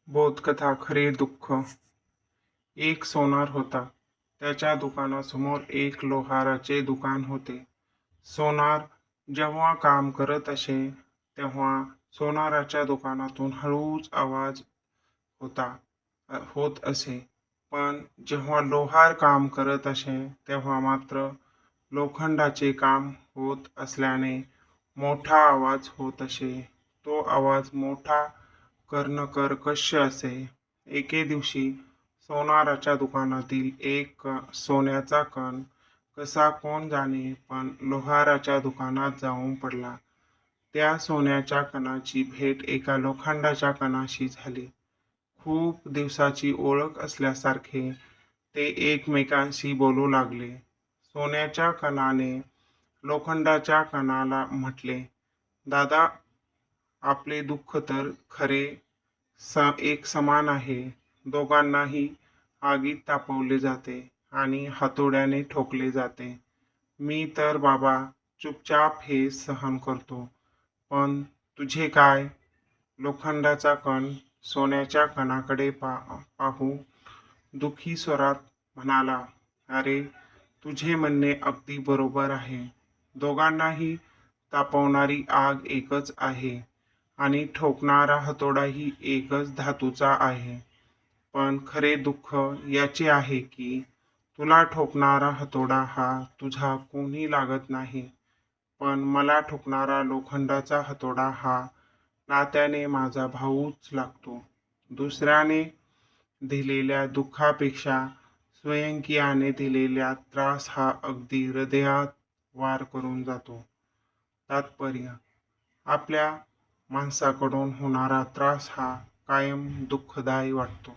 बोधकथा खरे दुःख. एक सोनार होता. त्याच्या दुकानासमोर एक लोहाराचे दुकान होते. सोनार जेव्हा काम करत असे, तेव्हा सोनाराच्या दुकानातून हळूच आवाज होत असे. पण जेव्हा लोहार काम करत असे, तेव्हा मात्र लोखंडाचे काम होत असल्याने मोठा आवाज होत असे. तो आवाज मोठा कर्णकर्कश असे. एके दिवशी सोनाराच्या दुकानातील एक सोन्याचा कण कसा कोण जाणे पण लोहाराच्या दुकानात जाऊन पडला. त्या सोन्याच्या कणाची भेट एका लोखंडाच्या कणाशी झाली. खूप दिवसाची ओळख असल्यासारखे ते एकमेकांशी बोलू लागले. सोन्याच्या कणाने लोखंडाच्या कणाला म्हटले, "दादा, आपले दुःख तर खरे एक समान आहे. दोघांनाही आगीत तापवले जाते आणि हातोड्याने ठोकले जाते. मी तर बाबा चुपचाप हे सहन करतो. पण तुझे काय?" लोखंडाचा कण सोन्याच्या कणाकडे पाहून दुःखी स्वरात म्हणाला, "अरे, तुझे म्हणणे अगदी बरोबर आहे. दोघांनाही तापवणारी आग एकच आहे आणि ठोकणारा हातोडाही एकच धातूचा आहे. पण खरे दुःख याचे आहे की तुला ठोकणारा हातोडा हा तुझा कोणी लागत नाही, पण मला ठोकणारा लोखंडाचा हातोडा हा नात्याने माझा भाऊच लागतो." दुसऱ्याने दिलेल्या दुःखापेक्षा स्वयंकियाने दिलेला त्रास हा अगदी हृदयात वार करून जातो. तात्पर्य: आपल्या माणसाकडून होणारा त्रास हा कायम दुःखदायी वाटतो.